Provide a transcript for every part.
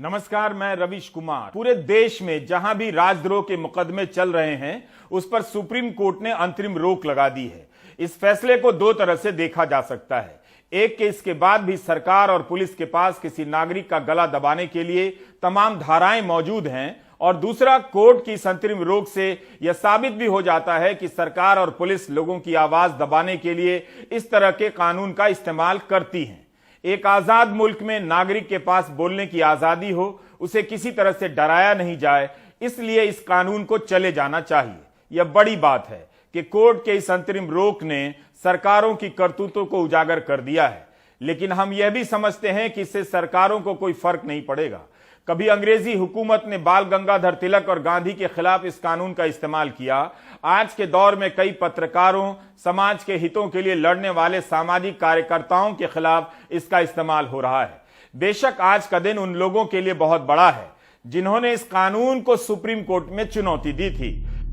नमस्कार, मैं रवीश कुमार। पूरे देश में जहां भी राजद्रोह के मुकदमे चल रहे हैं उस पर सुप्रीम कोर्ट ने अंतरिम रोक लगा दी है। इस फैसले को दो तरह से देखा जा सकता है। एक के इसके बाद भी सरकार और पुलिस के पास किसी नागरिक का गला दबाने के लिए तमाम धाराएं मौजूद हैं, और दूसरा, कोर्ट की इस अंतरिम रोक से यह साबित भी हो जाता है कि सरकार और पुलिस लोगों की आवाज दबाने के लिए इस तरह के कानून का इस्तेमाल करती है। एक आजाद मुल्क में नागरिक के पास बोलने की आजादी हो, उसे किसी तरह से डराया नहीं जाए, इसलिए इस कानून को चले जाना चाहिए। यह बड़ी बात है कि कोर्ट के इस अंतरिम रोक ने सरकारों की करतूतों को उजागर कर दिया है, लेकिन हम यह भी समझते हैं कि इससे सरकारों को कोई फर्क नहीं पड़ेगा। कभी अंग्रेजी हुकूमत ने बाल गंगाधर तिलक और गांधी के खिलाफ इस कानून का इस्तेमाल किया। आज के दौर में कई पत्रकारों, समाज के हितों के लिए लड़ने वाले सामाजिक कार्यकर्ताओं के खिलाफ इसका इस्तेमाल हो रहा है। बेशक आज का दिन उन लोगों के लिए बहुत बड़ा है जिन्होंने इस कानून को सुप्रीम कोर्ट में चुनौती दी थी।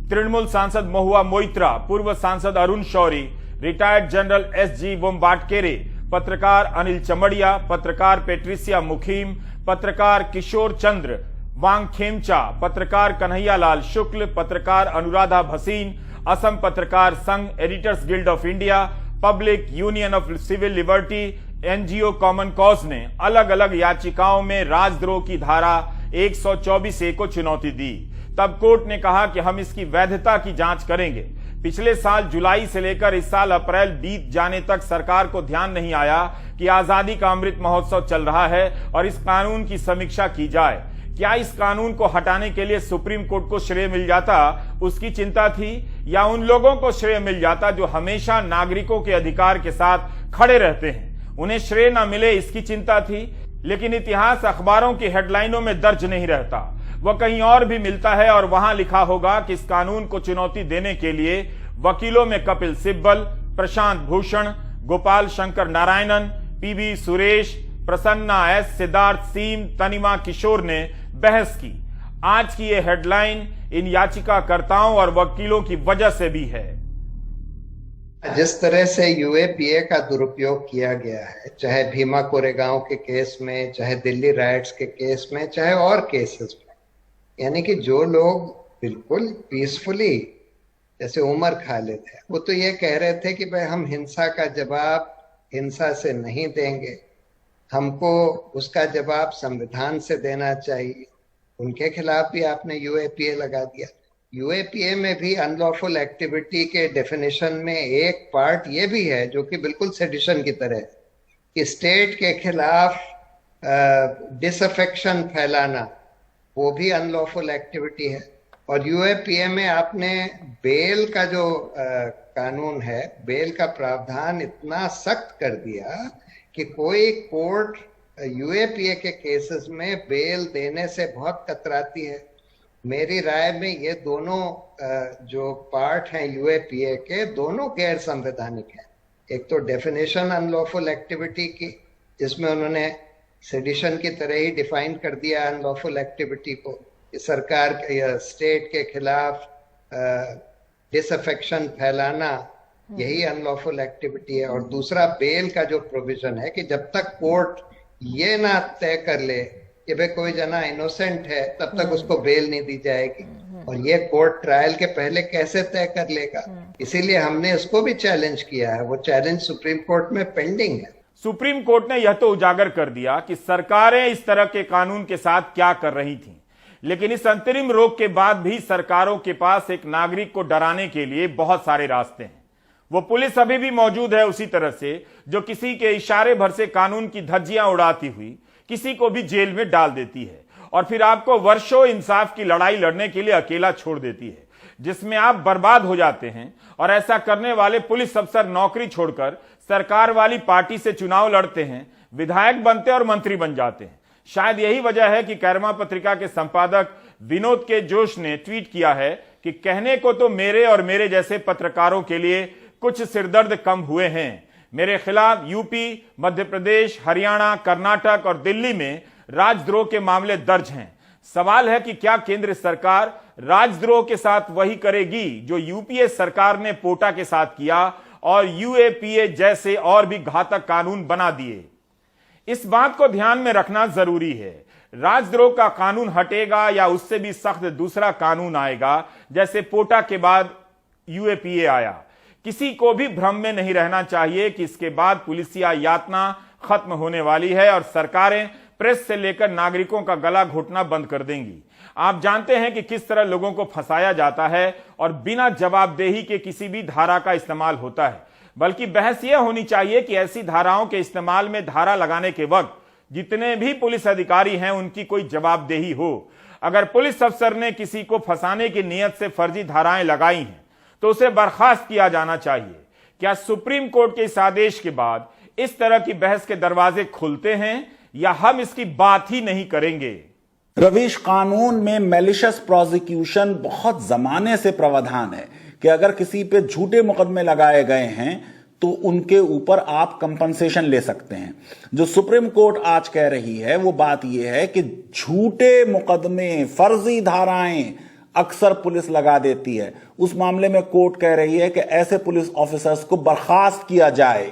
तृणमूल सांसद महुआ मोइत्रा, पूर्व सांसद Arun Shourie, retired general S G. Bombatkere, पत्रकार अनिल चमड़िया, पत्रकार पेट्रिसिया मुखीम, पत्रकार किशोर चंद्र वांगखेमचा, पत्रकार कन्हैयालाल शुक्ल, पत्रकार Anuradha Bhasin, Assam Patrakar Sangh, Editors Guild of India, Public Union of Civil Liberty, NGO Common Cause ने अलग अलग याचिकाओं में राजद्रोह की धारा 124A को चुनौती दी। तब कोर्ट ने कहा कि हम इसकी वैधता की जांच करेंगे। पिछले साल जुलाई से लेकर इस साल अप्रैल बीत जाने तक सरकार को ध्यान नहीं आया कि आजादी का अमृत महोत्सव चल रहा है और इस कानून की समीक्षा की जाए। क्या इस कानून को हटाने के लिए सुप्रीम कोर्ट को श्रेय मिल जाता, उसकी चिंता थी, या उन लोगों को श्रेय मिल जाता जो हमेशा नागरिकों के अधिकार के साथ खड़े रहते हैं, उन्हें श्रेय न मिले इसकी चिंता थी। लेकिन इतिहास अखबारों की हेडलाइनों में दर्ज नहीं रहता, वह कहीं और भी मिलता है, और वहां लिखा होगा कि इस कानून को चुनौती देने के लिए वकीलों में कपिल सिब्बल, प्रशांत भूषण, गोपाल शंकर नारायणन, पीवी सुरेश, प्रसन्ना एस, सिद्धार्थ सीम, तनिमा किशोर ने बहस की। आज की यह हेडलाइन इन याचिकाकर्ताओं और वकीलों की वजह से भी है। जिस तरह से यूएपीए का दुरुपयोग किया गया है, चाहे भीमा कोरेगांव के केस में, चाहे दिल्ली राइट्स के केस में, चाहे और केसेस में, यानी कि जो लोग बिल्कुल पीसफुली, जैसे उमर खालिद है, वो तो ये कह रहे थे कि भाई हम हिंसा का जवाब हिंसा से नहीं देंगे, हमको उसका जवाब संविधान से देना चाहिए। उनके खिलाफ भी आपने यूएपीए लगा दिया। यूएपीए में भी अनलॉफुल एक्टिविटी के डेफिनेशन में एक पार्ट ये भी है जो कि बिल्कुल सेडिशन की तरह है कि स्टेट के खिलाफ डिसअफेक्शन फैलाना, वो भी अनलॉफुल एक्टिविटी है। और यूएपीए में आपने बेल का जो कानून है, बेल का प्रावधान इतना सख्त कर दिया कि कोई कोर्ट यूएपीए के केसेस में बेल देने से बहुत कतराती है। मेरी राय में ये दोनों जो पार्ट हैं यूएपीए के, दोनों गैर संवैधानिक हैं। एक तो डेफिनेशन अनलॉफुल एक्टिविटी की, जिसमें उन्होंने सेडिशन की तरह ही डिफाइन कर दिया अनलॉफुल एक्टिविटी को, सरकार या स्टेट के खिलाफ डिसअफेक्शन फैलाना, यही अनलॉफुल एक्टिविटी है। और दूसरा बेल का जो प्रोविजन है कि जब तक कोर्ट ये ना तय कर ले कि भाई कोई जना इनोसेंट है, तब तक उसको बेल नहीं दी जाएगी। और ये कोर्ट ट्रायल के पहले कैसे तय कर लेगा? इसीलिए हमने इसको भी चैलेंज किया है। वो चैलेंज सुप्रीम कोर्ट में पेंडिंग है। सुप्रीम कोर्ट ने यह तो उजागर कर दिया कि सरकारें इस तरह के कानून के साथ क्या कर रही थीं, लेकिन इस अंतरिम रोक के बाद भी सरकारों के पास एक नागरिक को डराने के लिए बहुत सारे रास्ते हैं। वो पुलिस अभी भी मौजूद है उसी तरह से, जो किसी के इशारे भर से कानून की धज्जियां उड़ाती हुई किसी को भी जेल में डाल देती है और फिर आपको वर्षों इंसाफ की लड़ाई लड़ने के लिए अकेला छोड़ देती है, जिसमें आप बर्बाद हो जाते हैं। और ऐसा करने वाले पुलिस अफसर नौकरी छोड़कर सरकार वाली पार्टी से चुनाव लड़ते हैं, विधायक बनते और मंत्री बन जाते हैं। शायद यही वजह है कि कैरमा पत्रिका के संपादक विनोद के जोश ने ट्वीट किया है कि कहने को तो मेरे और मेरे जैसे पत्रकारों के लिए कुछ सिरदर्द कम हुए हैं। मेरे खिलाफ यूपी, मध्य प्रदेश, हरियाणा, कर्नाटक और दिल्ली में राजद्रोह के मामले दर्ज हैं। सवाल है कि क्या केंद्र सरकार राजद्रोह के साथ वही करेगी जो यूपीए सरकार ने पोटा के साथ किया और यूएपीए जैसे और भी घातक कानून बना दिए। इस बात को ध्यान में रखना जरूरी है। राजद्रोह का कानून हटेगा या उससे भी सख्त दूसरा कानून आएगा, जैसे पोटा के बाद यूएपीए आया। किसी को भी भ्रम में नहीं रहना चाहिए कि इसके बाद पुलिसिया यातना खत्म होने वाली है और सरकारें प्रेस से लेकर नागरिकों का गला घोटना बंद कर देंगी। आप जानते हैं कि किस तरह लोगों को फंसाया जाता है और बिना जवाबदेही के किसी भी धारा का इस्तेमाल होता है। बल्कि बहस यह होनी चाहिए कि ऐसी धाराओं के इस्तेमाल में धारा लगाने के वक्त जितने भी पुलिस अधिकारी हैं उनकी कोई जवाबदेही हो। अगर पुलिस अफसर ने किसी को फंसाने की नीयत से फर्जी धाराएं लगाई हैं तो उसे बर्खास्त किया जाना चाहिए। क्या सुप्रीम कोर्ट के इस आदेश के बाद इस तरह की बहस के दरवाजे खुलते हैं या हम इसकी बात ही नहीं करेंगे? रवीश, कानून में मैलिशियस प्रोसिक्यूशन बहुत जमाने से प्रावधान है कि अगर किसी पे झूठे मुकदमे लगाए गए हैं तो उनके ऊपर आप कंपनसेशन ले सकते हैं। जो सुप्रीम कोर्ट आज कह रही है वो बात यह है कि झूठे मुकदमे, फर्जी धाराएं अक्सर पुलिस लगा देती है। उस मामले में कोर्ट कह रही है कि ऐसे पुलिस ऑफिसर्स को बर्खास्त किया जाए।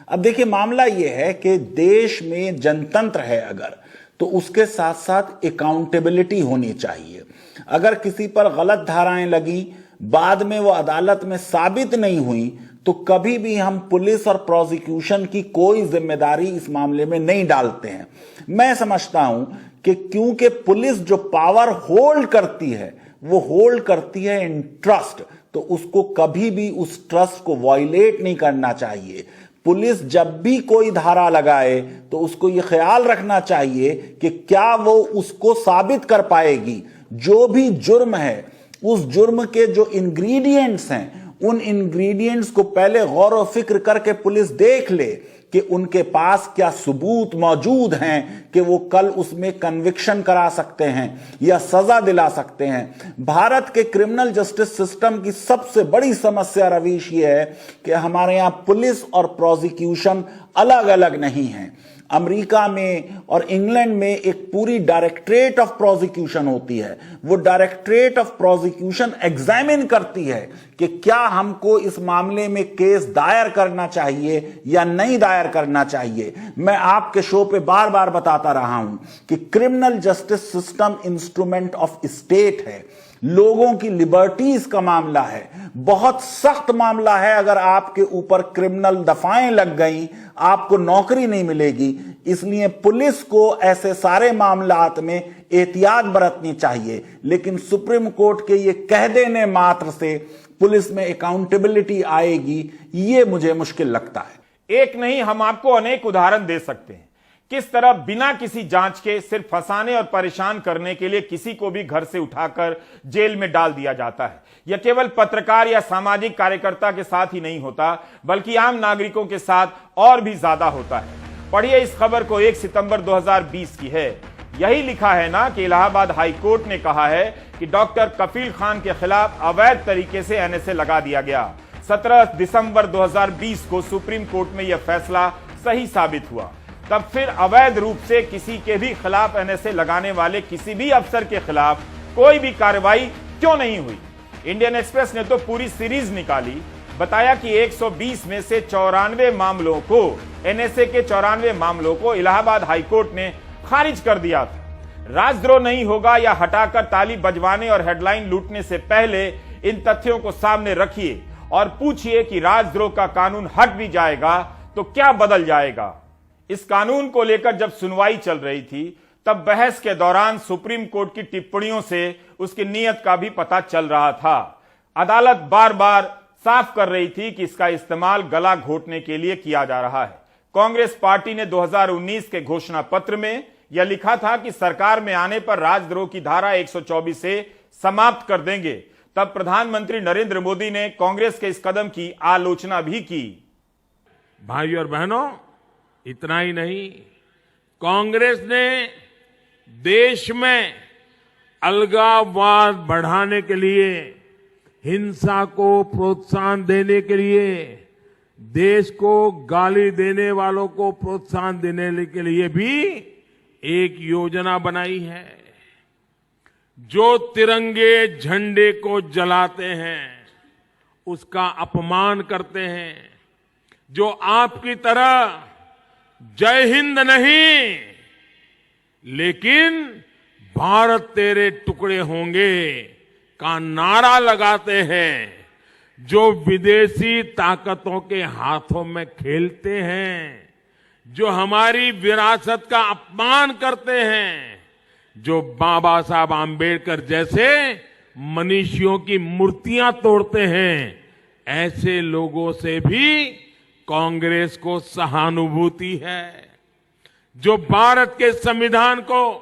अब देखिए, मामला यह है कि देश में जनतंत्र है अगर, तो उसके साथ साथ अकाउंटेबिलिटी होनी चाहिए। अगर किसी पर गलत धाराएं लगी, बाद में वो अदालत में साबित नहीं हुई, तो कभी भी हम पुलिस और प्रोसिक्यूशन की कोई जिम्मेदारी इस मामले में नहीं डालते हैं। मैं समझता हूं कि क्योंकि पुलिस जो पावर होल्ड करती है वो होल्ड करती है इन ट्रस्ट, तो उसको कभी भी उस ट्रस्ट को वायलेट नहीं करना चाहिए। पुलिस जब भी कोई धारा लगाए तो उसको यह ख्याल रखना चाहिए कि क्या वो उसको साबित कर पाएगी। जो भी जुर्म है, उस जुर्म के जो इंग्रेडिएंट्स हैं, उन इंग्रेडिएंट्स को पहले गौर व फिक्र करके पुलिस देख ले कि उनके पास क्या सबूत मौजूद हैं कि वो कल उसमें कन्विक्शन करा सकते हैं या सजा दिला सकते हैं। भारत के क्रिमिनल जस्टिस सिस्टम की सबसे बड़ी समस्या रवीश ये है कि हमारे यहां पुलिस और प्रोसिक्यूशन अलग अलग नहीं है। अमेरिका में और इंग्लैंड में एक पूरी डायरेक्टरेट ऑफ प्रोसिक्यूशन होती है। वो डायरेक्टरेट ऑफ प्रोसिक्यूशन एग्जामिन करती है कि क्या हमको इस मामले में केस दायर करना चाहिए या नहीं दायर करना चाहिए। मैं आपके शो पे बार बार बताता रहा हूं कि criminal justice system instrument of state है, लोगों की लिबर्टीज का मामला है, बहुत सख्त मामला है। अगर आपके ऊपर क्रिमिनल दफाएं लग गई, आपको नौकरी नहीं मिलेगी। इसलिए पुलिस को ऐसे सारे मामलात में एहतियात बरतनी चाहिए। लेकिन सुप्रीम कोर्ट के ये कह देने मात्र से पुलिस में अकाउंटेबिलिटी आएगी, ये मुझे मुश्किल लगता है। एक नहीं, हम आपको अनेक उदाहरण दे सकते हैं किस तरह बिना किसी जांच के सिर्फ फंसाने और परेशान करने के लिए किसी को भी घर से उठाकर जेल में डाल दिया जाता है। यह केवल पत्रकार या सामाजिक कार्यकर्ता के साथ ही नहीं होता, बल्कि आम नागरिकों के साथ और भी ज्यादा होता है। पढ़िए इस खबर को, 1 सितंबर 2020 की है। यही लिखा है ना कि इलाहाबाद हाई कोर्ट ने कहा है कि डॉक्टर कफील खान के खिलाफ अवैध तरीके से एनएसए लगा दिया गया। 17 दिसंबर 2020 को सुप्रीम कोर्ट में यह फैसला सही साबित हुआ। तब फिर अवैध रूप से किसी के भी खिलाफ एनएसए लगाने वाले किसी भी अफसर के खिलाफ कोई भी कार्रवाई क्यों नहीं हुई? इंडियन एक्सप्रेस ने तो पूरी सीरीज निकाली, बताया कि 120 में से 94 मामलों को, एनएसए के 94 मामलों को इलाहाबाद हाईकोर्ट ने खारिज कर दिया था। राजद्रोह नहीं होगा या हटाकर ताली बजवाने और हेडलाइन लूटने से पहले इन तथ्यों को सामने रखिए और पूछिए कि राजद्रोह का कानून हट भी जाएगा तो क्या बदल जाएगा। इस कानून को लेकर जब सुनवाई चल रही थी तब बहस के दौरान सुप्रीम कोर्ट की टिप्पणियों से उसकी नीयत का भी पता चल रहा था। अदालत बार बार साफ कर रही थी कि इसका इस्तेमाल गला घोटने के लिए किया जा रहा है। कांग्रेस पार्टी ने 2019 के घोषणा पत्र में यह लिखा था कि सरकार में आने पर राजद्रोह की धारा 124 से समाप्त कर देंगे। तब प्रधानमंत्री नरेंद्र मोदी ने कांग्रेस के इस कदम की आलोचना भी की। भाइयों और बहनों, इतना ही नहीं, कांग्रेस ने देश में अलगाववाद बढ़ाने के लिए, हिंसा को प्रोत्साहन देने के लिए, देश को गाली देने वालों को प्रोत्साहन देने के लिए भी एक योजना बनाई है। जो तिरंगे झंडे को जलाते हैं, उसका अपमान करते हैं, जो आपकी तरह जय हिंद नहीं, लेकिन भारत तेरे टुकड़े होंगे का नारा लगाते हैं जो विदेशी ताकतों के हाथों में खेलते हैं, जो हमारी विरासत का अपमान करते हैं, जो बाबा साहब आम्बेडकर जैसे मनीषियों की मूर्तियां तोड़ते हैं, ऐसे लोगों से भी कांग्रेस को सहानुभूति है। जो भारत के संविधान को,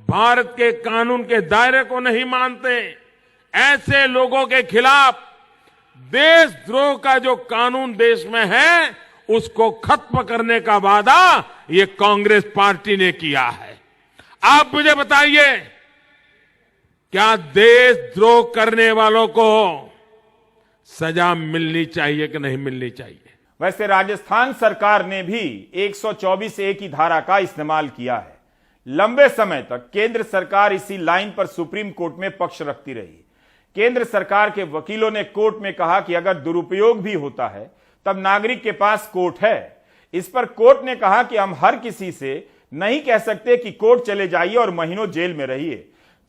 भारत के कानून के दायरे को नहीं मानते, ऐसे लोगों के खिलाफ देशद्रोह का जो कानून देश में है उसको खत्म करने का वादा ये कांग्रेस पार्टी ने किया है। आप मुझे बताइए, क्या देशद्रोह करने वालों को सजा मिलनी चाहिए कि नहीं मिलनी चाहिए? वैसे राजस्थान सरकार ने भी 124A की धारा का इस्तेमाल किया है। लंबे समय तक केंद्र सरकार इसी लाइन पर सुप्रीम कोर्ट में पक्ष रखती रही। केंद्र सरकार के वकीलों ने कोर्ट में कहा कि अगर दुरुपयोग भी होता है तब नागरिक के पास कोर्ट है। इस पर कोर्ट ने कहा कि हम हर किसी से नहीं कह सकते कि कोर्ट चले जाइए और महीनों जेल में रहिए।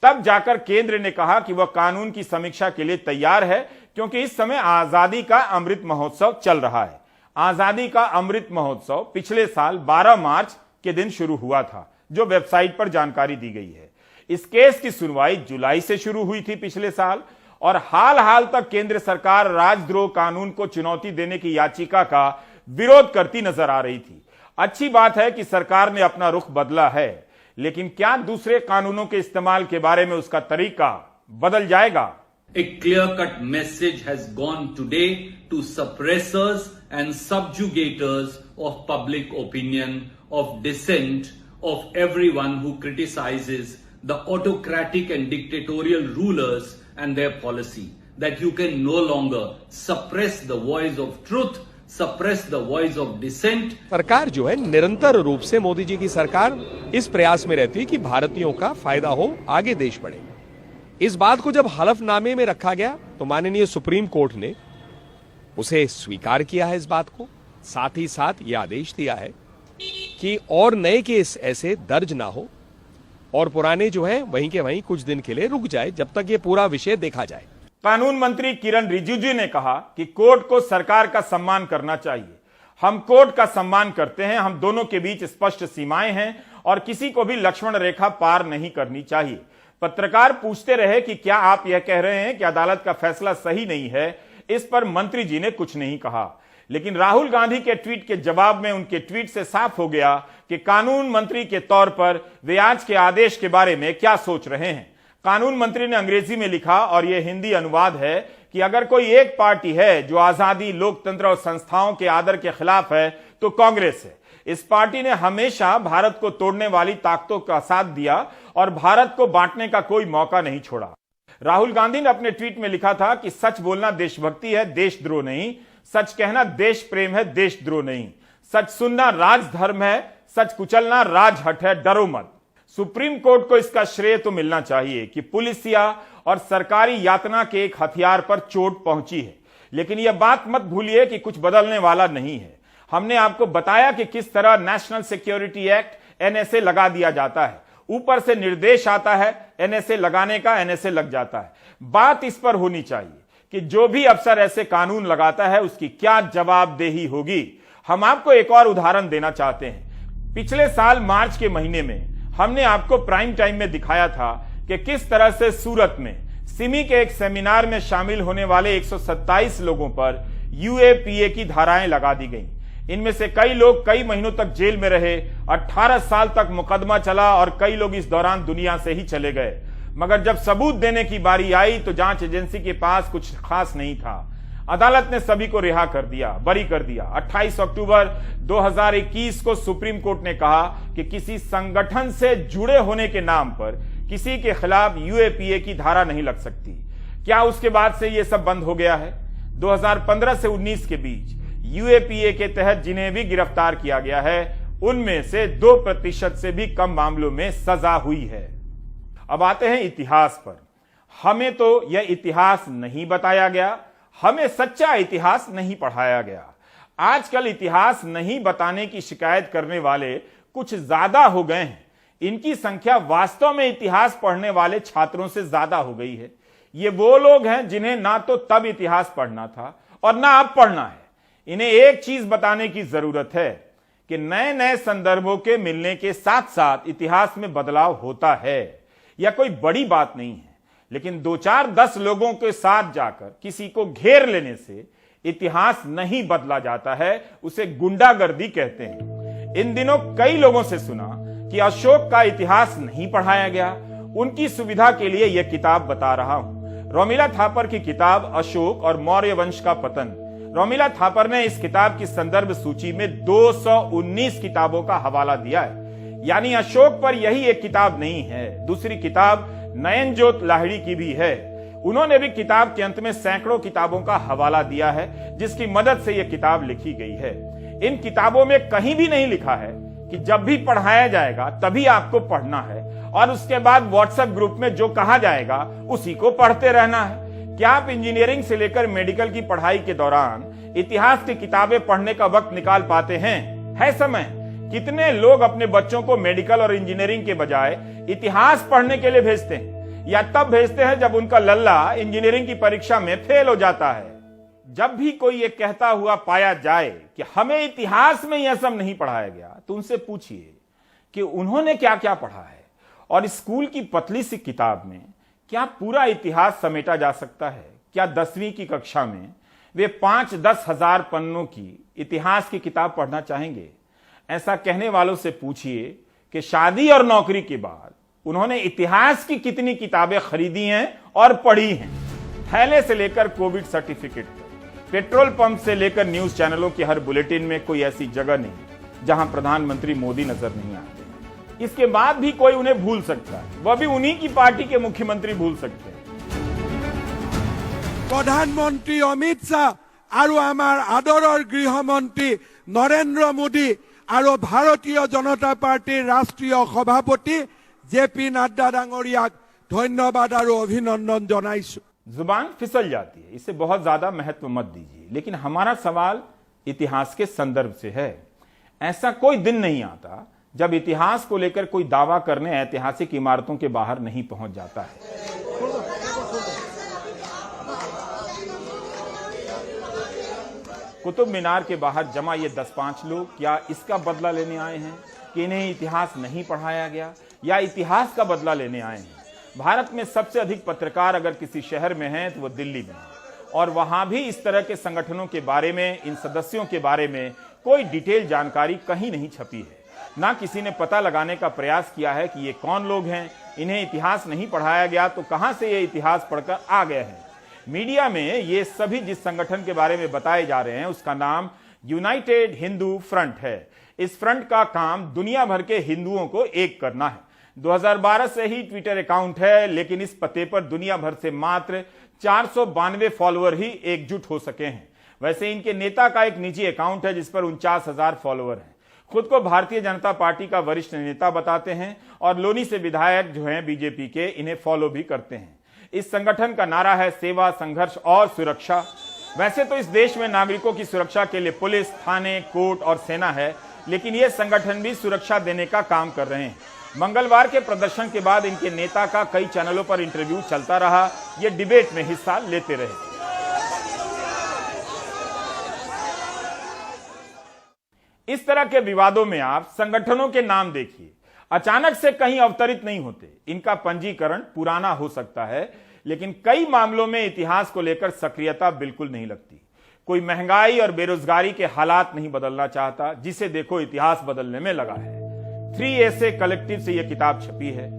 तब जाकर केंद्र ने कहा कि वह कानून की समीक्षा के लिए तैयार है, क्योंकि इस समय आजादी का अमृत महोत्सव चल रहा है। आजादी का अमृत महोत्सव पिछले साल 12 मार्च के दिन शुरू हुआ था, जो वेबसाइट पर जानकारी दी गई है। इस केस की सुनवाई जुलाई से शुरू हुई थी पिछले साल, और हाल तक केंद्र सरकार राजद्रोह कानून को चुनौती देने की याचिका का विरोध करती नजर आ रही थी। अच्छी बात है कि सरकार ने अपना रुख बदला है, लेकिन क्या दूसरे कानूनों के इस्तेमाल के बारे में उसका तरीका बदल जाएगा? A clear-cut message has gone today to suppressors and subjugators of public opinion, of dissent, of everyone who criticizes the autocratic and dictatorial rulers and their policy, that you can no longer suppress the voice of truth, suppress the voice of dissent. सरकार जो है निरंतर रूप से, मोदी जी की सरकार इस प्रयास में रहती है कि भारतीयों का फायदा हो, आगे देश बढ़े। इस बात को जब हलफनामे में रखा गया तो माननीय सुप्रीम कोर्ट ने उसे स्वीकार किया है इस बात को। साथ ही साथ यह आदेश दिया है कि और नए केस ऐसे दर्ज ना हो और पुराने जो हैं वहीं के वहीं कुछ दिन के लिए रुक जाए, जब तक ये पूरा विषय देखा जाए। कानून मंत्री किरण रिजिजू ने कहा कि कोर्ट को सरकार का सम्मान करना चाहिए। हम कोर्ट का सम्मान करते हैं, हम दोनों के बीच स्पष्ट सीमाएं हैं और किसी को भी लक्ष्मण रेखा पार नहीं करनी चाहिए। पत्रकार पूछते रहे कि क्या आप यह कह रहे हैं कि अदालत का फैसला सही नहीं है? इस पर मंत्री जी ने कुछ नहीं कहा, लेकिन राहुल गांधी के ट्वीट के जवाब में उनके ट्वीट से साफ हो गया कि कानून मंत्री के तौर पर वे आज के आदेश के बारे में क्या सोच रहे हैं। कानून मंत्री ने अंग्रेजी में लिखा और यह हिंदी अनुवाद है कि अगर कोई एक पार्टी है जो आजादी, लोकतंत्र और संस्थाओं के आदर के खिलाफ है तो कांग्रेस है। इस पार्टी ने हमेशा भारत को तोड़ने वाली ताकतों का साथ दिया और भारत को बांटने का कोई मौका नहीं छोड़ा। राहुल गांधी ने अपने ट्वीट में लिखा था कि सच बोलना देशभक्ति है, देशद्रोह नहीं। सच कहना देश प्रेम है, देशद्रोह नहीं। सच सुनना राजधर्म है, सच कुचलना राजहट है, डरो मत। सुप्रीम कोर्ट को इसका श्रेय तो मिलना चाहिए कि पुलिसिया और सरकारी यातना के एक हथियार पर चोट पहुंची है, लेकिन यह बात मत भूलिए कि कुछ बदलने वाला नहीं है। हमने आपको बताया कि किस तरह नेशनल सिक्योरिटी एक्ट एनएसए लगा दिया जाता है। ऊपर से निर्देश आता है एनएसए लगाने का, एनएसए लग जाता है। बात इस पर होनी चाहिए कि जो भी अफसर ऐसे कानून लगाता है उसकी क्या जवाबदेही होगी। हम आपको एक और उदाहरण देना चाहते हैं। पिछले साल मार्च के महीने में हमने आपको प्राइम टाइम में दिखाया था कि किस तरह से सूरत में सिमी के एक सेमिनार में शामिल होने वाले 127 लोगों पर यूएपीए की धाराएं लगा दी गईं। इनमें से कई लोग कई महीनों तक जेल में रहे, 18 साल तक मुकदमा चला और कई लोग इस दौरान दुनिया से ही चले गए। मगर जब सबूत देने की बारी आई तो जांच एजेंसी के पास कुछ खास नहीं था। अदालत ने सभी को रिहा कर दिया, बरी कर दिया। 28 अक्टूबर 2021 को सुप्रीम कोर्ट ने कहा कि किसी संगठन से जुड़े होने के नाम पर किसी के खिलाफ यूएपीए की धारा नहीं लग सकती। क्या उसके बाद से यह सब बंद हो गया है? 2015 से 19 के बीच यूएपीए के तहत जिन्हें भी गिरफ्तार किया गया है उनमें से 2% से भी कम मामलों में सजा हुई है। अब आते हैं इतिहास पर। हमें तो यह इतिहास नहीं बताया गया, हमें सच्चा इतिहास नहीं पढ़ाया गया। आजकल इतिहास नहीं बताने की शिकायत करने वाले कुछ ज्यादा हो गए हैं। इनकी संख्या वास्तव में इतिहास पढ़ने वाले छात्रों से ज्यादा हो गई है। ये वो लोग हैं जिन्हें ना तो तब इतिहास पढ़ना था और ना अब पढ़ना है। इन्हें एक चीज बताने की जरूरत है कि नए नए संदर्भों के मिलने के साथ साथ इतिहास में बदलाव होता है। यह कोई बड़ी बात नहीं है, लेकिन 2-4-10 लोगों के साथ जाकर किसी को घेर लेने से इतिहास नहीं बदला जाता है, उसे गुंडागर्दी कहते हैं। इन दिनों कई लोगों से सुना कि अशोक का इतिहास नहीं पढ़ाया गया। उनकी सुविधा के लिए यह किताब बता रहा हूं, रोमिला थापर की किताब अशोक और मौर्य वंश का पतन। रोमिला थापर ने इस किताब की संदर्भ सूची में 219 किताबों का हवाला दिया है, यानी अशोक पर यही एक किताब नहीं है। दूसरी किताब नयनजोत लाहिड़ी की भी है। उन्होंने भी किताब के अंत में सैकड़ों किताबों का हवाला दिया है, जिसकी मदद से यह किताब लिखी गई है। इन किताबों में कहीं भी नहीं लिखा है कि जब भी पढ़ाया जाएगा तभी आपको पढ़ना है और उसके बाद व्हाट्सएप ग्रुप में जो कहा जाएगा उसी को पढ़ते रहना है। क्या आप इंजीनियरिंग से लेकर मेडिकल की पढ़ाई के दौरान इतिहास की किताबें पढ़ने का वक्त निकाल पाते हैं? है समय? कितने लोग अपने बच्चों को मेडिकल और इंजीनियरिंग के बजाय इतिहास पढ़ने के लिए भेजते हैं, या तब भेजते हैं जब उनका लल्ला इंजीनियरिंग की परीक्षा में फेल हो जाता है। जब भी कोई ये कहता हुआ पाया जाए कि हमें इतिहास में यह सब नहीं पढ़ाया गया, तो उनसे पूछिए कि उन्होंने क्या क्या पढ़ा है और स्कूल की पतली सी किताब में क्या पूरा इतिहास समेटा जा सकता है? क्या 10वीं की कक्षा में वे 5-10 हजार पन्नों की इतिहास की किताब पढ़ना चाहेंगे? ऐसा कहने वालों से पूछिए कि शादी और नौकरी के बाद उन्होंने इतिहास की कितनी किताबें खरीदी हैं और पढ़ी हैं। थैले से लेकर कोविड सर्टिफिकेट तक, पेट्रोल पंप से लेकर न्यूज चैनलों की हर बुलेटिन में कोई ऐसी जगह नहीं जहां प्रधानमंत्री मोदी नजर नहीं आते। इसके बाद भी कोई उन्हें भूल सकता है, वह भी उन्हीं की पार्टी के मुख्यमंत्री भूल सकते हैं। प्रधानमंत्री अमित शाह और आमार आदरर गृहमंत्री नरेंद्र मोदी और भारतीय जनता पार्टीर राष्ट्रीय सभापति JP नड्डा डांगरियाक धन्यवाद और अभिनंदन जनाइछु। जुबान फिसल जाती है, इसे बहुत ज्यादा महत्व मत दीजिए, लेकिन हमारा सवाल इतिहास के संदर्भ से है। ऐसा कोई दिन नहीं आता जब इतिहास को लेकर कोई दावा करने ऐतिहासिक इमारतों के बाहर नहीं पहुंच जाता है। कुतुब मीनार के बाहर जमा ये 10-5 लोग क्या इसका बदला लेने आए हैं कि इन्हें इतिहास नहीं पढ़ाया गया, या इतिहास का बदला लेने आए हैं? भारत में सबसे अधिक पत्रकार अगर किसी शहर में हैं तो वो दिल्ली में है, और वहां भी इस तरह के संगठनों के बारे में, इन सदस्यों के बारे में कोई डिटेल जानकारी कहीं नहीं छपी है। ना किसी ने पता लगाने का प्रयास किया है कि ये कौन लोग हैं, इन्हें इतिहास नहीं पढ़ाया गया तो कहां से ये इतिहास पढ़कर आ गए हैं। मीडिया में ये सभी जिस संगठन के बारे में बताए जा रहे हैं उसका नाम यूनाइटेड हिंदू फ्रंट है। इस फ्रंट का काम दुनिया भर के हिंदुओं को एक करना है। 2012 से ही ट्विटर अकाउंट है, लेकिन इस पते पर दुनिया भर से मात्र 492 फॉलोअर ही एकजुट हो सके हैं। वैसे इनके नेता का एक निजी अकाउंट है जिस पर 49,000 फॉलोअर हैं। खुद को भारतीय जनता पार्टी का वरिष्ठ नेता बताते हैं और लोनी से विधायक जो हैं बीजेपी के, इन्हें फॉलो भी करते हैं। इस संगठन का नारा है सेवा, संघर्ष और सुरक्षा। वैसे तो इस देश में नागरिकों की सुरक्षा के लिए पुलिस, थाने, कोर्ट और सेना है, लेकिन ये संगठन भी सुरक्षा देने का काम कर रहे हैं। मंगलवार के प्रदर्शन के बाद इनके नेता का कई चैनलों पर इंटरव्यू चलता रहा, ये डिबेट में हिस्सा लेते रहे। इस तरह के विवादों में आप संगठनों के नाम देखिए, अचानक से कहीं अवतरित नहीं होते। इनका पंजीकरण पुराना हो सकता है, लेकिन कई मामलों में इतिहास को लेकर सक्रियता बिल्कुल नहीं लगती। कोई महंगाई और बेरोजगारी के हालात नहीं बदलना चाहता, जिसे देखो इतिहास बदलने में लगा है। 3 ऐसे कलेक्टिव से यह किताब छपी है,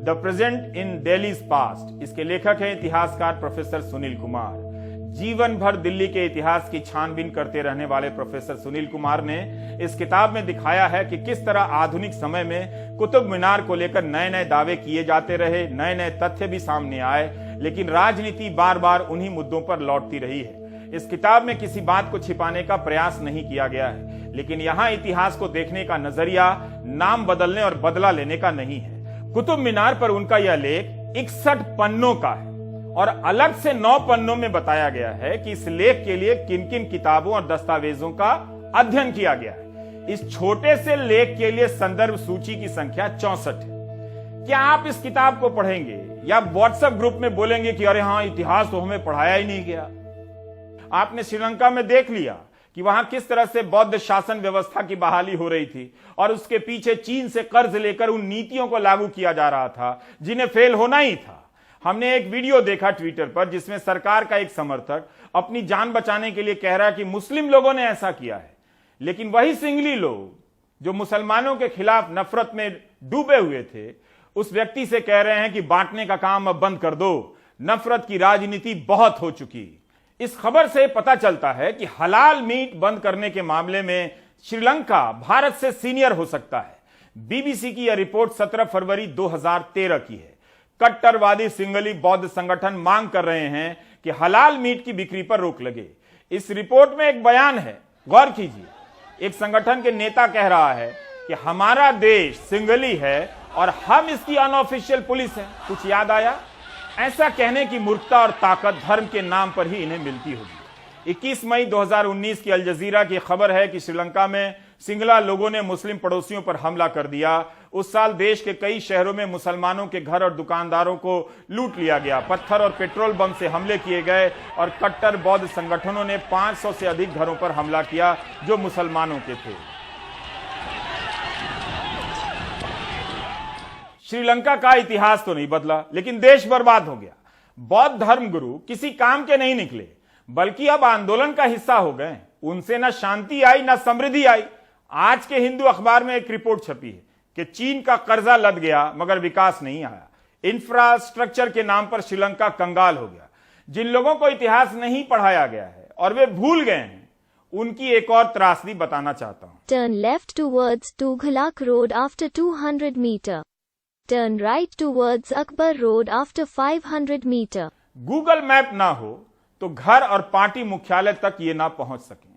the present in Delhi's past. इसके लेखक हैं इतिहासकार प्रोफेसर सुनील कुमार। जीवन भर दिल्ली के इतिहास की छानबीन करते रहने वाले प्रोफेसर सुनील कुमार ने इस किताब में दिखाया है कि किस तरह आधुनिक समय में कुतुब मीनार को लेकर नए नए दावे किए जाते रहे, नए नए तथ्य भी सामने आए, लेकिन राजनीति बार बार उन्हीं मुद्दों पर लौटती रही है। इस किताब में किसी बात को छिपाने का प्रयास नहीं किया गया है, लेकिन यहाँ इतिहास को देखने का नजरिया नाम बदलने और बदला लेने का नहीं है। कुतुब मीनार पर उनका यह लेख 61 पन्नों का है और अलग से 9 पन्नों में बताया गया है कि इस लेख के लिए किन किन किताबों और दस्तावेजों का अध्ययन किया गया है। इस छोटे से लेख के लिए संदर्भ सूची की संख्या 64 है। क्या आप इस किताब को पढ़ेंगे या व्हाट्सएप ग्रुप में बोलेंगे कि अरे हां, इतिहास तो हमें पढ़ाया ही नहीं गया। आपने श्रीलंका में देख लिया कि वहां किस तरह से बौद्ध शासन व्यवस्था की बहाली हो रही थी और उसके पीछे चीन से कर्ज लेकर उन नीतियों को लागू किया जा रहा था जिन्हें फेल होना ही था। हमने एक वीडियो देखा ट्विटर पर जिसमें सरकार का एक समर्थक अपनी जान बचाने के लिए कह रहा है कि मुस्लिम लोगों ने ऐसा किया है, लेकिन वही सिंगली लोग जो मुसलमानों के खिलाफ नफरत में डूबे हुए थे उस व्यक्ति से कह रहे हैं कि बांटने का काम अब बंद कर दो, नफरत की राजनीति बहुत हो चुकी। इस खबर से पता चलता है कि हलाल मीट बंद करने के मामले में श्रीलंका भारत से सीनियर हो सकता है। बीबीसी की यह रिपोर्ट 17 फरवरी 2013 की है। कट्टरवादी सिंगली बौद्ध संगठन मांग कर रहे हैं कि हलाल मीट की बिक्री पर रोक लगे। इस रिपोर्ट में एक बयान है, गौर कीजिए। एक संगठन के नेता कह रहा है कि हमारा देश सिंगली है और हम इसकी अनऑफिशियल पुलिस है। कुछ याद आया? ऐसा कहने की मूर्खता और ताकत धर्म के नाम पर ही इन्हें मिलती होगी। 21 मई 2019 की अल जजीरा की खबर है कि श्रीलंका में सिंगला लोगों ने मुस्लिम पड़ोसियों पर हमला कर दिया। उस साल देश के कई शहरों में मुसलमानों के घर और दुकानदारों को लूट लिया गया। पत्थर और पेट्रोल बम से हमले किए गए और कट्टर बौद्ध संगठनों ने 500 से अधिक घरों पर हमला किया जो मुसलमानों के थे। श्रीलंका का इतिहास तो नहीं बदला, लेकिन देश बर्बाद हो गया। बौद्ध धर्मगुरु किसी काम के नहीं निकले, बल्कि अब आंदोलन का हिस्सा हो गए। उनसे ना शांति आई ना समृद्धि आई। आज के हिंदू अखबार में एक रिपोर्ट छपी है कि चीन का कर्जा लद गया मगर विकास नहीं आया। इंफ्रास्ट्रक्चर के नाम पर श्रीलंका कंगाल हो गया। जिन लोगों को इतिहास नहीं पढ़ाया गया है और वे भूल गए हैं, उनकी एक और त्रासदी बताना चाहता हूं। Turn left towards Tughlaq Road after 200 meter. Turn right towards Akbar Road after 500 meter. Google map ना हो तो घर और पार्टी मुख्यालय तक ये ना पहुंच सकें।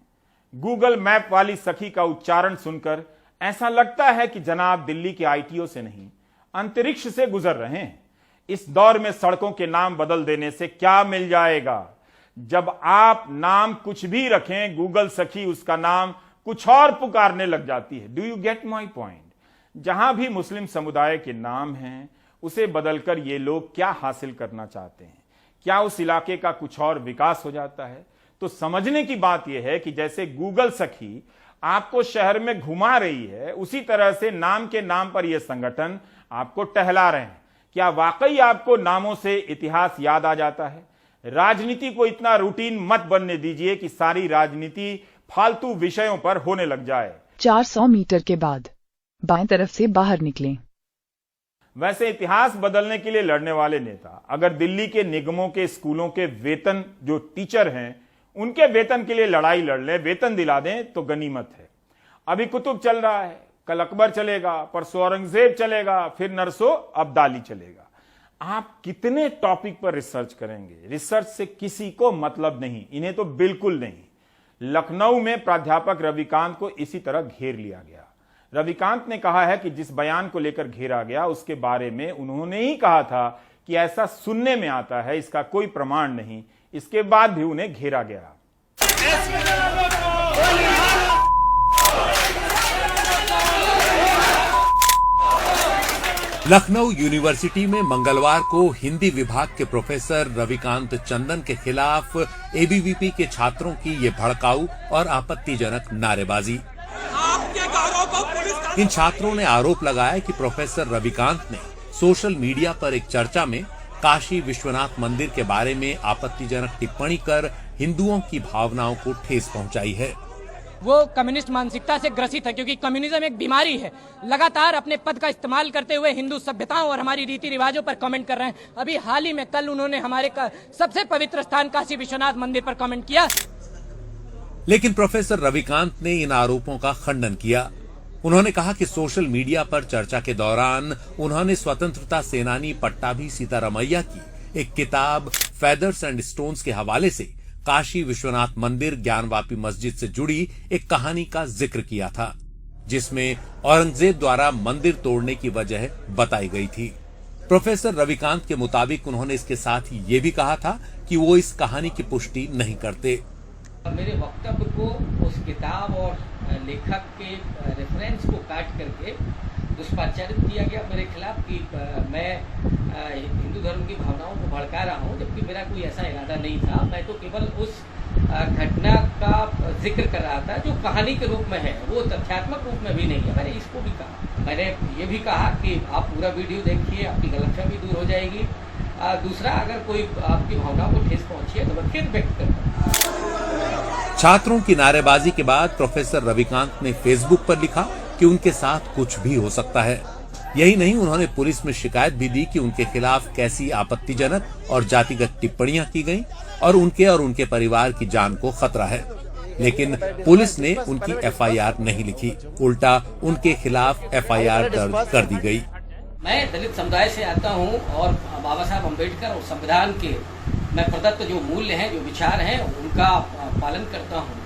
गूगल मैप वाली सखी का उच्चारण सुनकर ऐसा लगता है कि जनाब दिल्ली के आईटीओ से नहीं, अंतरिक्ष से गुजर रहे हैं। इस दौर में सड़कों के नाम बदल देने से क्या मिल जाएगा? जब आप नाम कुछ भी रखें, गूगल सखी उसका नाम कुछ और पुकारने लग जाती है। Do you get my point? जहां भी मुस्लिम समुदाय के नाम हैं, उसे बदलकर ये लोग क्या हासिल करना चाहते हैं? क्या उस इलाके का कुछ और विकास हो जाता है? तो समझने की बात यह है कि जैसे गूगल सखी आपको शहर में घुमा रही है, उसी तरह से नाम के नाम पर यह संगठन आपको टहला रहे हैं। क्या वाकई आपको नामों से इतिहास याद आ जाता है? राजनीति को इतना रूटीन मत बनने दीजिए कि सारी राजनीति फालतू विषयों पर होने लग जाए। 400 मीटर के बाद बाएं तरफ से बाहर निकलें। वैसे इतिहास बदलने के लिए लड़ने वाले नेता अगर दिल्ली के निगमों के स्कूलों के वेतन, जो टीचर हैं, उनके वेतन के लिए लड़ाई लड़ लें, वेतन दिला दें, तो गनीमत है। अभी कुतुब चल रहा है, कल अकबर चलेगा, परसों औरंगजेब चलेगा, फिर नरसो अब्दाली चलेगा। आप कितने टॉपिक पर रिसर्च करेंगे? रिसर्च से किसी को मतलब नहीं, इन्हें तो बिल्कुल नहीं। लखनऊ में प्राध्यापक रविकांत को इसी तरह घेर लिया गया। रविकांत ने कहा है कि जिस बयान को लेकर घेरा गया उसके बारे में उन्होंने ही कहा था कि ऐसा सुनने में आता है, इसका कोई प्रमाण नहीं। इसके बाद भी उन्हें घेरा गया। लखनऊ यूनिवर्सिटी में मंगलवार को हिंदी विभाग के प्रोफेसर रविकांत चंदन के खिलाफ एबीवीपी के छात्रों की ये भड़काऊ और आपत्तिजनक नारेबाजी। इन छात्रों ने आरोप लगाया कि प्रोफेसर रविकांत ने सोशल मीडिया पर एक चर्चा में काशी विश्वनाथ मंदिर के बारे में आपत्तिजनक टिप्पणी कर हिंदुओं की भावनाओं को ठेस पहुंचाई है। वो कम्युनिस्ट मानसिकता से ग्रसित है, क्योंकि कम्युनिज्म एक बीमारी है। लगातार अपने पद का इस्तेमाल करते हुए हिंदू सभ्यताओं और हमारी रीति रिवाजों पर कमेंट कर रहे हैं। अभी हाल ही में कल उन्होंने हमारे सबसे पवित्र स्थान काशी विश्वनाथ मंदिर पर कमेंट किया। लेकिन प्रोफेसर रविकांत ने इन आरोपों का खंडन किया। उन्होंने कहा कि सोशल मीडिया पर चर्चा के दौरान उन्होंने स्वतंत्रता सेनानी पट्टाभी सीतारमैया की एक किताब फेदर्स एंड स्टोन्स के हवाले से काशी विश्वनाथ मंदिर ज्ञानवापी मस्जिद से जुड़ी एक कहानी का जिक्र किया था, जिसमें औरंगजेब द्वारा मंदिर तोड़ने की वजह बताई गई थी। प्रोफेसर रविकांत के मुताबिक उन्होंने इसके साथ ये भी कहा था कि वो इस कहानी की पुष्टि नहीं करते। मेरे वक्तव्य को उस किताब और लेखक के रेफरेंस को काट करके दुष्पाचारित किया गया मेरे खिलाफ कि मैं हिंदू धर्म की भावनाओं को भड़का रहा हूं, जबकि मेरा कोई ऐसा इरादा नहीं था। मैं तो केवल उस घटना का जिक्र कर रहा था जो कहानी के रूप में है, वो तथ्यात्मक रूप में भी नहीं है। मैंने इसको भी कहा, मैंने ये भी कहा कि आप पूरा वीडियो देखिए, आपकी गलतफहमी दूर हो जाएगी। दूसरा, अगर कोई आपकी भावनाओं को ठेस पहुंची है तो मैं खेद व्यक्त करता हूं। छात्रों की नारेबाजी के बाद प्रोफेसर रविकांत ने फेसबुक पर लिखा कि उनके साथ कुछ भी हो सकता है। यही नहीं, उन्होंने पुलिस में शिकायत भी दी कि उनके खिलाफ कैसी आपत्तिजनक और जातिगत टिप्पणियां की गईं और उनके परिवार की जान को खतरा है। लेकिन पुलिस ने उनकी एफआईआर नहीं लिखी, उल्टा उनके खिलाफ एफआईआर दर्ज कर दी गई। मैं दलित समुदाय से आता हूं और बाबा साहब अम्बेडकर और संविधान के मैं प्रदत्त जो मूल्य हैं, जो विचार हैं, उनका पालन करता हूं।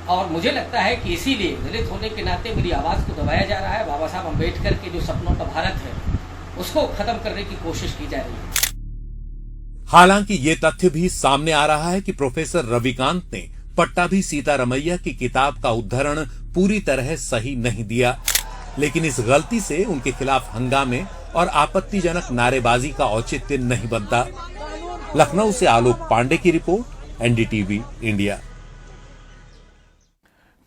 और मुझे लगता है कि इसीलिए दलित होने के नाते मेरी आवाज को दबाया जा रहा है। बाबा साहब अम्बेडकर के जो सपनों का भारत है, उसको खत्म करने की कोशिश की जा रही है। हालांकि ये तथ्य भी सामने आ रहा है कि प्रोफेसर रविकांत ने पट्टाभी सीतारमैया की किताब का उद्धरण पूरी तरह सही नहीं दिया, लेकिन इस गलती से उनके खिलाफ हंगामे और आपत्तिजनक नारेबाजी का औचित्य नहीं बनता। लखनऊ से आलोक पांडे की रिपोर्ट, एनडीटीवी इंडिया।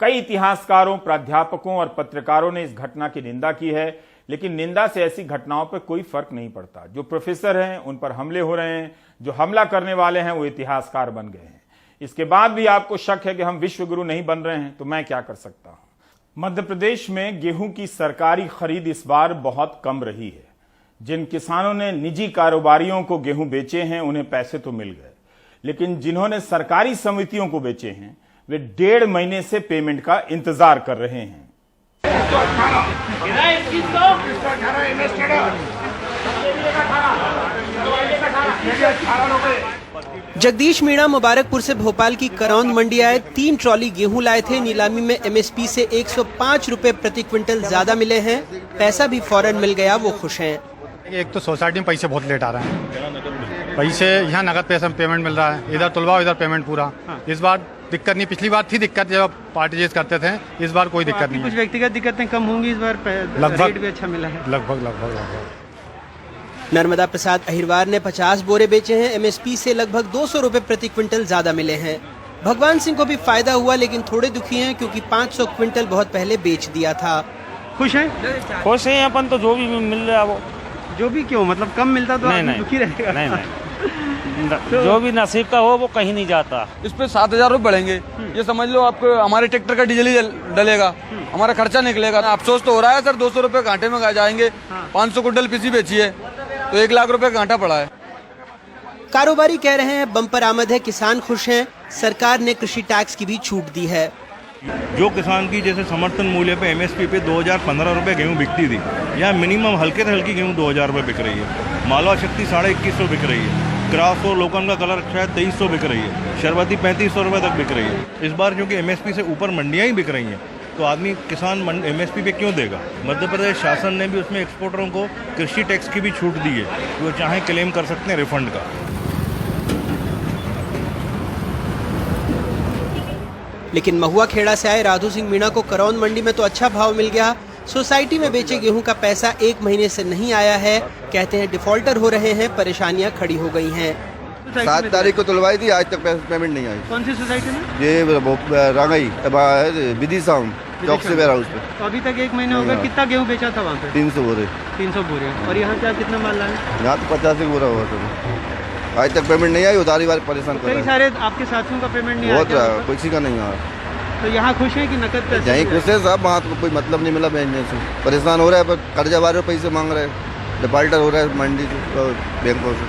कई इतिहासकारों, प्राध्यापकों और पत्रकारों ने इस घटना की निंदा की है, लेकिन निंदा से ऐसी घटनाओं पर कोई फर्क नहीं पड़ता। जो प्रोफेसर हैं उन पर हमले हो रहे हैं, जो हमला करने वाले हैं वो इतिहासकार बन गए हैं। इसके बाद भी आपको शक है कि हम विश्वगुरु नहीं बन रहे हैं, तो मैं क्या कर सकता हूं। मध्य प्रदेश में गेहूं की सरकारी खरीद इस बार बहुत कम रही है। जिन किसानों ने निजी कारोबारियों को गेहूं बेचे हैं उन्हें पैसे तो मिल गए, लेकिन जिन्होंने सरकारी समितियों को बेचे हैं वे 1.5 महीने से पेमेंट का इंतजार कर रहे हैं। जगदीश मीणा मुबारकपुर से भोपाल की करौंद मंडी आए 3 ट्रॉली गेहूं लाए थे। नीलामी में एमएसपी से 105 रुपए प्रति क्विंटल ज्यादा मिले हैं। पैसा भी फौरन मिल गया, वो खुश हैं। एक तो सोसाइटी में पैसे बहुत लेट आ रहे हैं, पैसे यहाँ नगद पैसा पेमेंट मिल रहा है, इधर तुलवाओ इधर पेमेंट पूरा। इस बार दिक्कत नहीं, पिछली बार थी दिक्कत जब पार्टीज करते थे, इस बार कोई दिक्कत नहीं। कुछ व्यक्तिगत दिक्कतें कम होंगी इस बार, रेट भी अच्छा मिला है लगभग। नर्मदा प्रसाद अहिरवार ने 50 बोरे बेचे हैं। एमएसपी से लगभग 200 रुपए प्रति क्विंटल ज्यादा मिले हैं। भगवान सिंह को भी फायदा हुआ, लेकिन थोड़े दुखी हैं क्योंकि 500 क्विंटल बहुत पहले बेच दिया था। खुश हैं? खुश हैं अपन तो, जो भी मिल रहा है वो। जो भी क्यों, मतलब कम मिलता तो नहीं, दुखी रहेगा। नहीं। जो भी नसीब का हो वो कहीं नहीं जाता। इस पे 7,000 रुपये बढ़ेंगे, ये समझ लो आपको हमारे ट्रैक्टर का डीजल ही डलेगा, हमारा खर्चा निकलेगा। अफसोस तो हो रहा है सर, 200 रुपये घाटे में जाएंगे। 500 क्विंटल पीसी बेची है तो 1 लाख रुपए घाटा पड़ा है। कारोबारी कह रहे हैं बम्पर आमद है, किसान खुश हैं। सरकार ने कृषि टैक्स की भी छूट दी है। जो किसान की जैसे समर्थन मूल्य पे एमएसपी पे 2015 रुपये गेहूँ बिकती थी, यहाँ मिनिमम हल्के से हल्की गेहूँ 2000 रुपये बिक रही है। मालवा शक्ति 2150 बिक रही है। क्राफ्ट और लोकन का कलर शायद 2300 बिक रही है। शरबती 3500 रुपये तक बिक रही है। इस बार क्योंकि एमएसपी से ऊपर मंडियाँ ही बिक रही हैं, तो आदमी किसान एमएसपी पे क्यों देगा। मध्य प्रदेश शासन ने भी उसमें एक्सपोर्टरों को कृषि टैक्स की भी छूट दी है, वो चाहे क्लेम कर सकते हैं रिफंड का। लेकिन महुआ खेड़ा से आए राधू सिंह मीणा को करौंद मंडी में तो अच्छा भाव मिल गया। सोसाइटी में बेचे गेहूं का पैसा 1 महीने से नहीं आया है। कहते हैं डिफॉल्टर हो रहे हैं, परेशानियां खड़ी हो गई हैं। 7 तारीख को तुलवाई थी, आज तक पेमेंट नहीं आई। कौन सी सोसाइटी में? ये रांगाई विधि साउंड चौक से वेयर हाउस पे। तो अभी तक 1 महीने हो गए। कितना गेहूं बेचा था वहाँ पे? 300 बोरे। 300 बोरे। और यहाँ क्या कितना माल लाए? यहाँ तो 50 बोरा हुआ था, आज तक पेमेंट नहीं आई। उधारी वाले परेशान कर रहे हैं। कई सारे आपके साथियों का पेमेंट नहीं आया, किसी का नहीं आया। तो यहाँ खुश है कि नकद पैसे? यहीं खुश है साहब, वहाँ तो कोई मतलब नहीं मिला बेचने से। परेशान हो रहा है, पर कर्जा वाले पैसे मांग रहे हैं, डिफॉल्टर हो रहा है मंडी से, बैंकों से।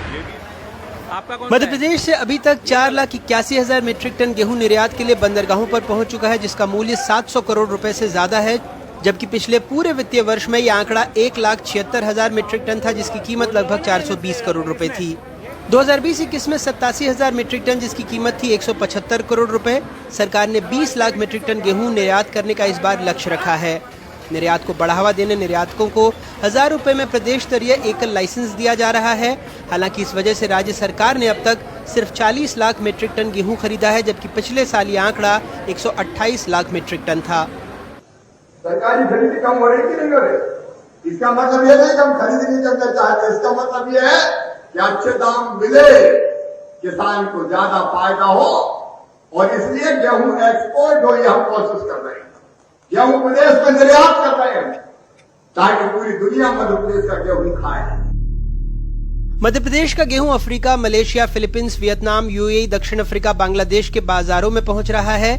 मध्य प्रदेश से अभी तक 4,81,000 मीट्रिक टन गेहूं निर्यात के लिए बंदरगाहों पर पहुंच चुका है, जिसका मूल्य 700 करोड़ रुपए से ज्यादा है। जबकि पिछले पूरे वित्तीय वर्ष में यह आंकड़ा 1,76,000 मीट्रिक टन था, जिसकी कीमत लगभग 420 करोड़ रुपए थी। 2020-21 में 87,000 मीट्रिक टन, जिसकी कीमत थी 175 करोड़ रुपए। सरकार ने 20 लाख मीट्रिक टन गेहूं निर्यात करने का इस बार लक्ष्य रखा है। निर्यात को बढ़ावा देने निर्यातकों को 1000 रुपए में प्रदेश स्तरीय एकल लाइसेंस दिया जा रहा है। हालांकि इस वजह से राज्य सरकार ने अब तक सिर्फ 40 लाख मीट्रिक टन गेहूं खरीदा है, जबकि पिछले साल ये आंकड़ा 128 लाख मीट्रिक टन था। सरकारी खरीदी कम हो रही कि नहीं हो रही? इसका मतलब ये नहीं कि हम खरीदी नहीं करना चाहते, इसका मतलब ये है कि अच्छे दाम मिले, किसान को ज्यादा फायदा हो, और इसलिए गेहूं एक्सपोर्ट हो, ये हम कोशिश कर रहे हैं। गेहूं प्रदेश में निर्यात कर रहे हैं ताकि पूरी दुनिया मध्य प्रदेश का गेहूं खाए। मध्य प्रदेश का गेहूं Africa, Malaysia, Philippines, Vietnam, UAE, दक्षिण अफ्रीका, बांग्लादेश के बाजारों में पहुंच रहा है।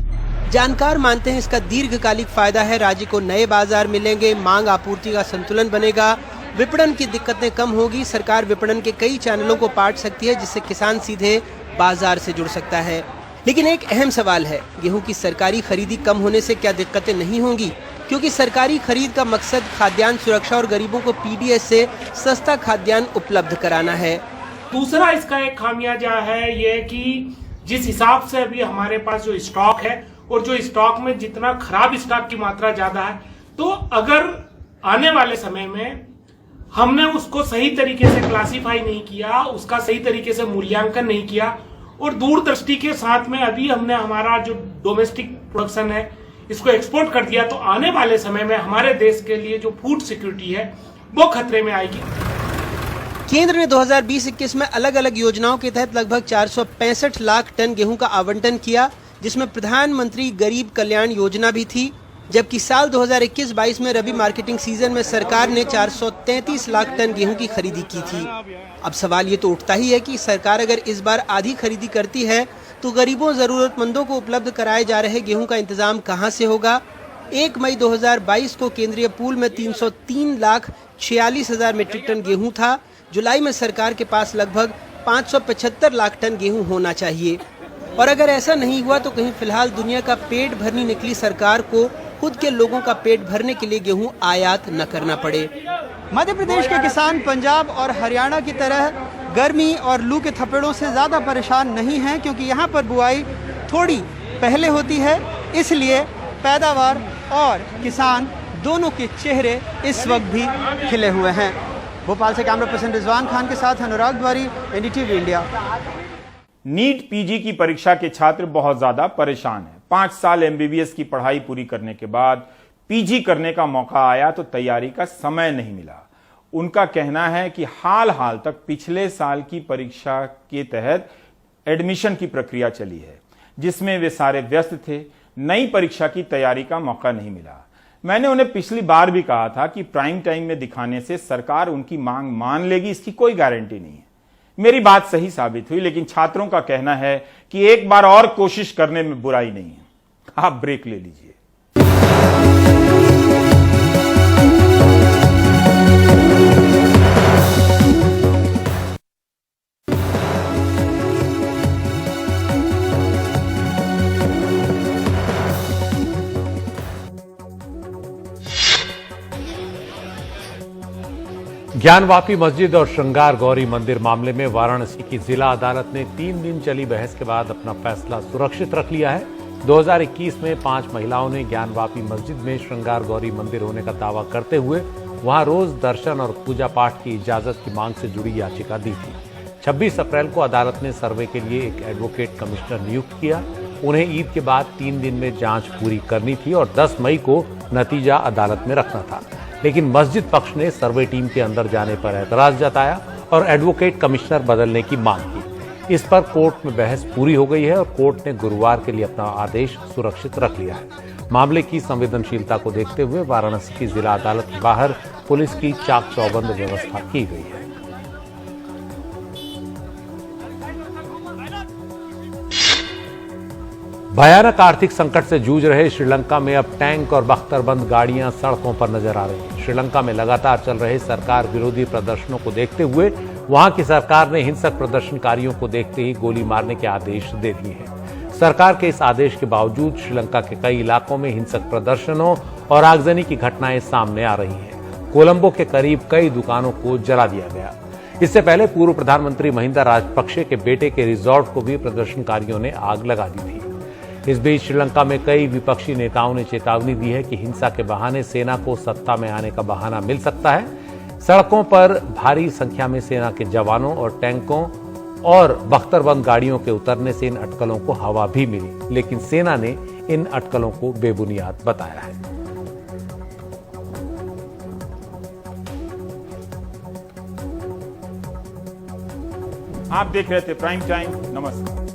जानकार मानते हैं इसका दीर्घकालिक फायदा है। राज्य को नए बाजार मिलेंगे, मांग आपूर्ति का संतुलन बनेगा, विपणन की दिक्कतें कम होगी। सरकार विपणन के कई चैनलों को पाट सकती है, जिससे किसान सीधे बाजार से जुड़ सकता है। लेकिन एक अहम सवाल है, गेहूं की सरकारी खरीदी कम होने से क्या दिक्कतें नहीं होंगी? क्योंकि सरकारी खरीद का मकसद खाद्यान्न सुरक्षा और गरीबों को पीडीएस से सस्ता खाद्यान्न उपलब्ध कराना है। दूसरा इसका एक खामियाजा है ये कि जिस हिसाब से अभी हमारे पास जो स्टॉक है, और जो स्टॉक में जितना खराब स्टॉक की मात्रा ज्यादा है, तो अगर आने वाले समय में हमने उसको सही तरीके से क्लासिफाई नहीं किया, उसका सही तरीके से मूल्यांकन नहीं किया, और दूरदृष्टि के साथ में अभी हमने हमारा जो डोमेस्टिक प्रोडक्शन है इसको एक्सपोर्ट कर दिया, तो आने वाले समय में हमारे देश के लिए जो फूड सिक्योरिटी है वो खतरे में आएगी। केंद्र ने 2020-21 में अलग अलग योजनाओं के तहत लगभग 465 लाख टन गेहूं का आवंटन किया, जिसमें प्रधानमंत्री गरीब कल्याण योजना भी थी। जबकि साल 2021-22 में रबी मार्केटिंग सीजन में सरकार ने 433 लाख टन गेहूं की खरीदी की थी। अब सवाल ये तो उठता ही है कि सरकार अगर इस बार आधी खरीदी करती है तो गरीबों जरूरतमंदों को उपलब्ध कराए जा रहे गेहूं का इंतजाम कहां से होगा? 1 मई 2022 को केंद्रीय पूल में 303 लाख 46 हजार मीट्रिक टन गेहूं था। जुलाई में सरकार के पास लगभग 575 लाख टन गेहूं होना चाहिए। और अगर ऐसा नहीं हुआ तो कहीं फिलहाल दुनिया का पेट भरनी निकली सरकार को खुद के लोगों का पेट भरने के लिए गेहूं आयात न करना पड़े। मध्य प्रदेश के किसान पंजाब और हरियाणा की तरह गर्मी और लू के थपेड़ों से ज़्यादा परेशान नहीं हैं, क्योंकि यहाँ पर बुआई थोड़ी पहले होती है, इसलिए पैदावार और किसान दोनों के चेहरे इस वक्त भी खिले हुए हैं। भोपाल से कैमरा पर्सन रिजवान खान के साथ अनुराग द्वारी, एनडीटीवी इंडिया। नीट पीजी की परीक्षा के छात्र बहुत ज्यादा परेशान हैं। 5 साल एमबीबीएस की पढ़ाई पूरी करने के बाद पीजी करने का मौका आया तो तैयारी का समय नहीं मिला। उनका कहना है कि हाल तक पिछले साल की परीक्षा के तहत एडमिशन की प्रक्रिया चली है, जिसमें वे सारे व्यस्त थे। नई परीक्षा की तैयारी का मौका नहीं मिला। मैंने उन्हें पिछली बार भी कहा था कि प्राइम टाइम में दिखाने से सरकार उनकी मांग मान लेगी, इसकी कोई गारंटी नहीं है। मेरी बात सही साबित हुई, लेकिन छात्रों का कहना है कि एक बार और कोशिश करने में बुराई नहीं है। आप ब्रेक ले लीजिए। ज्ञानवापी मस्जिद और श्रृंगार गौरी मंदिर मामले में वाराणसी की जिला अदालत ने 3 दिन चली बहस के बाद अपना फैसला सुरक्षित रख लिया है। 2021 में 5 महिलाओं ने ज्ञानवापी मस्जिद में श्रृंगार गौरी मंदिर होने का दावा करते हुए वहां रोज दर्शन और पूजा पाठ की इजाजत की मांग से जुड़ी याचिका दी थी। 26 अप्रैल को अदालत ने सर्वे के लिए एक एडवोकेट कमिश्नर नियुक्त किया। उन्हें ईद के बाद 3 दिन में जांच पूरी करनी थी और 10 मई को नतीजा अदालत में रखना था। लेकिन मस्जिद पक्ष ने सर्वे टीम के अंदर जाने पर एतराज जताया और एडवोकेट कमिश्नर बदलने की मांग की। इस पर कोर्ट में बहस पूरी हो गई है और कोर्ट ने गुरुवार के लिए अपना आदेश सुरक्षित रख लिया है। मामले की संवेदनशीलता को देखते हुए वाराणसी की जिला अदालत के बाहर पुलिस की चाक चौबंद व्यवस्था की गई है। भयानक आर्थिक संकट से जूझ रहे श्रीलंका में अब टैंक और बख्तरबंद गाड़ियां सड़कों पर नजर आ रही हैं। श्रीलंका में लगातार चल रहे सरकार विरोधी प्रदर्शनों को देखते हुए वहां की सरकार ने हिंसक प्रदर्शनकारियों को देखते ही गोली मारने के आदेश दे दिए हैं। सरकार के इस आदेश के बावजूद श्रीलंका के कई इलाकों में हिंसक प्रदर्शनों और आगजनी की घटनाएं सामने आ रही हैं। कोलंबो के करीब कई दुकानों को जला दिया गया। इससे पहले पूर्व प्रधानमंत्री महिंदा राजपक्षे के बेटे के रिजॉर्ट को भी प्रदर्शनकारियों ने आग लगा दी थी। इस बीच श्रीलंका में कई विपक्षी नेताओं ने चेतावनी दी है कि हिंसा के बहाने सेना को सत्ता में आने का बहाना मिल सकता है। सड़कों पर भारी संख्या में सेना के जवानों और टैंकों और बख्तरबंद गाड़ियों के उतरने से इन अटकलों को हवा भी मिली, लेकिन सेना ने इन अटकलों को बेबुनियाद बताया है। आप देख रहे थे प्राइम टाइम। नमस्कार।